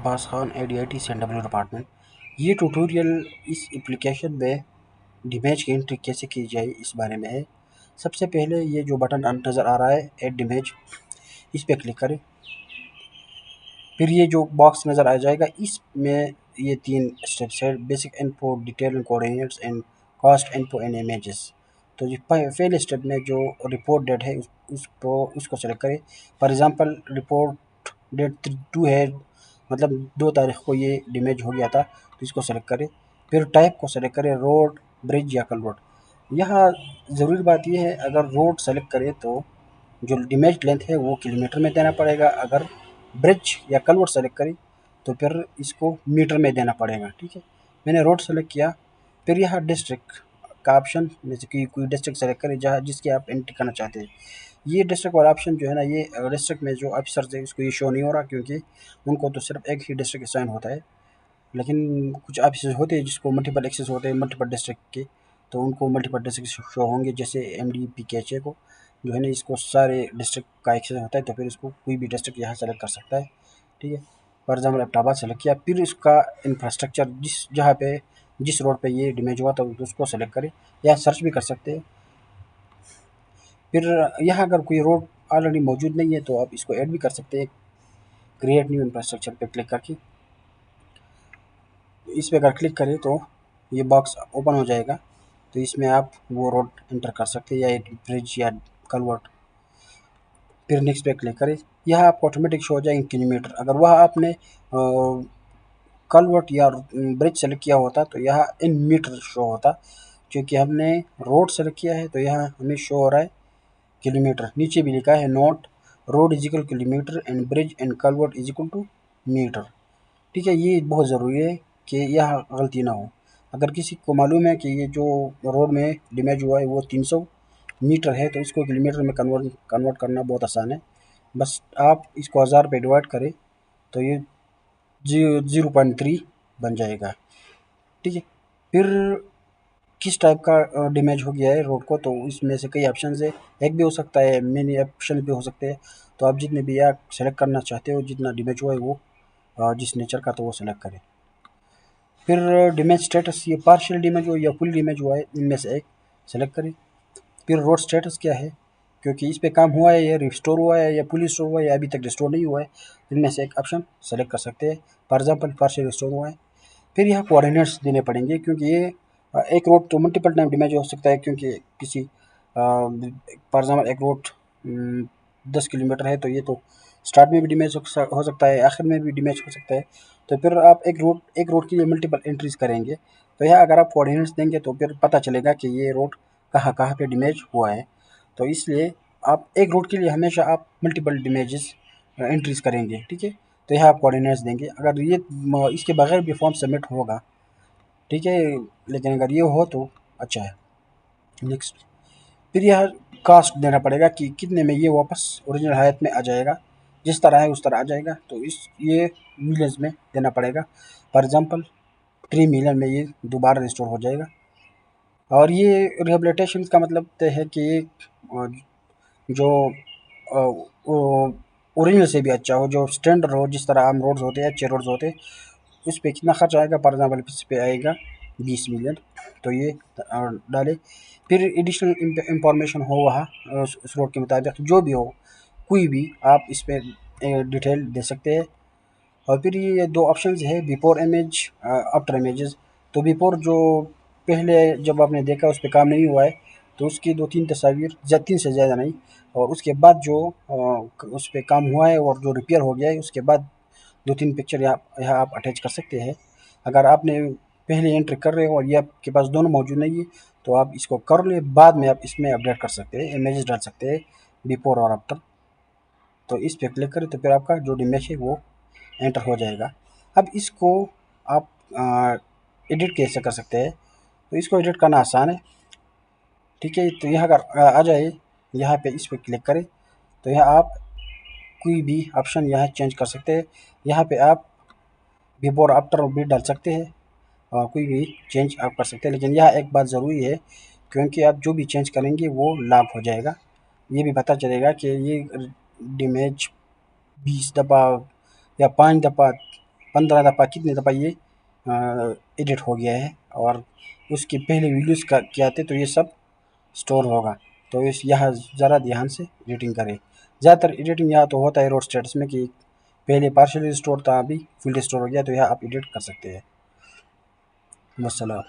Abbas Khan ADIT CNW department. ये tutorial इस application में इमेज की एंट्री कैसे की जाए इस बारे में है। सबसे पहले ये जो बटन नज़र आ रहा है ऐड इमेज, इस पर क्लिक करें। फिर ये जो बॉक्स नज़र आ जाएगा इसमें ये 3 स्टेप्स है: basic info, detail coordinates and cost info and images. तो ये पहले स्टेप में जो रिपोर्ट डेट है उसको सेलेक्ट करें। फॉर एग्जांपल रिपोर्ट डेट 2 है, मतलब 2 तारीख को ये डैमेज हो गया था, तो इसको सेलेक्ट करें। फिर टाइप को सेलेक्ट करें, रोड, ब्रिज या कलवर्ट। यहाँ ज़रूरी बात यह है, अगर रोड सेलेक्ट करें तो जो डैमेज लेंथ है वो किलोमीटर में देना पड़ेगा। अगर ब्रिज या कलवर्ट सेलेक्ट करें तो फिर इसको मीटर में देना पड़ेगा। ठीक है, मैंने रोड सेलेक्ट किया। फिर यहाँ डिस्ट्रिक्ट का ऑप्शन में से कोई डिस्ट्रिक्ट सेलेक्ट करें जहाँ जिसकी आप एंट्री करना चाहते हैं। ये डिस्ट्रिक्ट वाला ऑप्शन जो है ना, ये डिस्ट्रिक्ट में जो ऑफिसर है उसको ये शो नहीं हो रहा, क्योंकि उनको तो सिर्फ एक ही डिस्ट्रिक्ट असाइन होता है। लेकिन कुछ ऑफिसर होते हैं जिसको मल्टीपल एक्सेस होते हैं मल्टीपल डिस्ट्रिक्ट के, तो उनको मल्टीपल डिस्ट्रिक्ट शो होंगे। जैसे MD PKHA को जो है ना, इसको सारे डिस्ट्रिक्ट का एक्सेस होता है, तो फिर इसको कोई भी डिस्ट्रिक्ट यहाँ सेलेक्ट कर सकता है। ठीक है, फॉर एग्जाम्पल एबटाबाद सेलेक्ट किया। फिर इसका इंफ्रास्ट्रक्चर जिस रोड पे ये डैमेज हुआ था उसको सेलेक्ट करें, या सर्च भी कर सकते हैं। फिर यहाँ अगर कोई रोड ऑलरेडी मौजूद नहीं है तो आप इसको ऐड भी कर सकते हैं, क्रिएट न्यू इंफ्रास्ट्रक्चर पे क्लिक करके। इस पे अगर क्लिक करें तो ये बॉक्स ओपन हो जाएगा, तो इसमें आप वो रोड एंटर कर सकते हैं, या एक ब्रिज या कलवर्ट। फिर नेक्स्ट पे क्लिक करें। यह आपको ऑटोमेटिक शो हो जाएंगे किलोमीटर। अगर वह आपने कलवर्ट या ब्रिज सेलेक्ट किया होता तो यहाँ इन मीटर शो होता, क्योंकि हमने रोड सेलेक्ट किया है तो यहाँ हमें शो हो रहा है किलोमीटर। नीचे भी लिखा है note, road is equal kilometre and bridge and culvert is equal to metre. ठीक है, ये बहुत ज़रूरी है कि यह गलती ना हो। अगर किसी को मालूम है कि ये जो रोड में डैमेज हुआ है वो 300 मीटर है, तो इसको किलोमीटर में कन्वर्ट करना बहुत आसान है। बस आप इसको 1000 पे डिवाइड करें तो ये 0.3 बन जाएगा। ठीक है, फिर किस टाइप का डैमेज हो गया है रोड को, तो इसमें से कई ऑप्शन है। एक भी हो सकता है, मेनी ऑप्शन भी हो सकते हैं। तो आप जितने भी आप सेलेक्ट करना चाहते हो, जितना डैमेज हुआ है वो जिस नेचर का, तो वो सेलेक्ट करें। फिर डैमेज स्टेटस, ये पार्शियल डैमेज हुआ या फुल डैमेज हुआ है, इनमें से एक सेलेक्ट करें। फिर रोड स्टेटस क्या है, क्योंकि इस पे काम हुआ है, या रिस्टोर हुआ है या फुल रिस्टोर हुआ है या अभी तक रिस्टोर नहीं हुआ है, इनमें से एक ऑप्शन सेलेक्ट कर सकते हैं। फॉर एग्जाम्पल पार्शियल रिस्टोर हुआ है। फिर यहाँ कोऑर्डिनेट्स देने पड़ेंगे, क्योंकि ये एक रोड तो मल्टीपल टाइम डैमेज हो सकता है, क्योंकि किसी फॉर एग्जाम्पल एक रोड 10 किलोमीटर है, तो ये तो स्टार्ट में भी डैमेज हो सकता है, आखिर में भी डैमेज हो सकता है। तो फिर आप एक रोड के लिए मल्टीपल एंट्रीज करेंगे, तो यहाँ अगर आप कोऑर्डिनेट्स देंगे तो फिर पता चलेगा कि ये रोड कहाँ कहाँ पे डैमेज हुआ है। तो इसलिए आप एक रोड के लिए हमेशा आप मल्टीपल डैमेजेस एंट्रीज करेंगे। ठीक है, तो यहाँ आप कोऑर्डिनेट्स देंगे। अगर ये इसके बगैर भी फॉर्म सबमिट होगा, ठीक है, लेकिन अगर ये हो तो अच्छा है। नेक्स्ट, फिर यह कास्ट देना पड़ेगा कि कितने में ये वापस ओरिजिनल हालत में आ जाएगा, जिस तरह है उस तरह आ जाएगा, तो ये मिलियंस में देना पड़ेगा। फॉर एग्जांपल 3 मिलियन में ये दोबारा रिस्टोर हो जाएगा। और ये रिहेबिलिटेशन का मतलब तो है कि जो ओरिजिनल से भी अच्छा हो, जो स्टैंडर्ड हो, जिस तरह आम रोड्स होते हैं, अच्छे रोड्स होते हैं, उस पर कितना खर्च आएगा। फॉर एग्जाम्पल इस पे आएगा 20 मिलियन, तो ये डाले। फिर एडिशनल इंफॉर्मेशन हो वहाँ उस रोड के मुताबिक जो भी हो, कोई भी आप इस पर डिटेल दे सकते हैं। और फिर ये 2 ऑप्शंस है, बिफोर इमेज, आफ्टर इमेजेस। तो बिफोर जो पहले जब आपने देखा उस पर काम नहीं हुआ है, तो उसकी 2-3 तस्वीर, 3 से ज़्यादा नहीं। और उसके बाद जो उस पर काम हुआ है और जो रिपेयर हो गया है, उसके बाद 2-3 पिक्चर यहाँ आप अटैच कर सकते हैं। अगर आपने पहले एंट्री कर रहे हो और ये आपके पास दोनों मौजूद नहीं है, तो आप इसको कर ले, बाद में आप इसमें अपडेट कर सकते हैं, इमेजेस डाल सकते हैं बिफोर और आफ्टर। तो इस पर क्लिक करें तो फिर आपका जो इमेज है वो एंटर हो जाएगा। अब इसको आप एडिट कैसे कर सकते हैं, तो इसको एडिट करना आसान है। ठीक है, तो यहाँ अगर आ जाए, यहाँ पे इस पर क्लिक करें तो यहाँ आप कोई भी ऑप्शन यहाँ चेंज कर सकते हैं। यहाँ पे आप बिफोर आफ्टर भी डाल सकते हैं और कोई भी चेंज आप कर सकते हैं। लेकिन यह एक बात ज़रूरी है, क्योंकि आप जो भी चेंज करेंगे वो लाभ हो जाएगा। ये भी पता चलेगा कि ये डैमेज 20 दफ़ा या 5 दफ़ा 15 दफ़ा कितनी दफ़ा ये एडिट हो गया है, और उसके पहले वीडियोस का किया थे, तो ये सब स्टोर होगा। तो इस यहाँ ज़रा ध्यान से एडिटिंग करें। ज़्यादातर एडिटिंग यहाँ तो होता है रोड स्टेटस में कि पहले पार्शियली स्टोर था, अभी फुल स्टोर हो गया, तो यहाँ आप एडिट कर सकते हैं। वस्सलाम।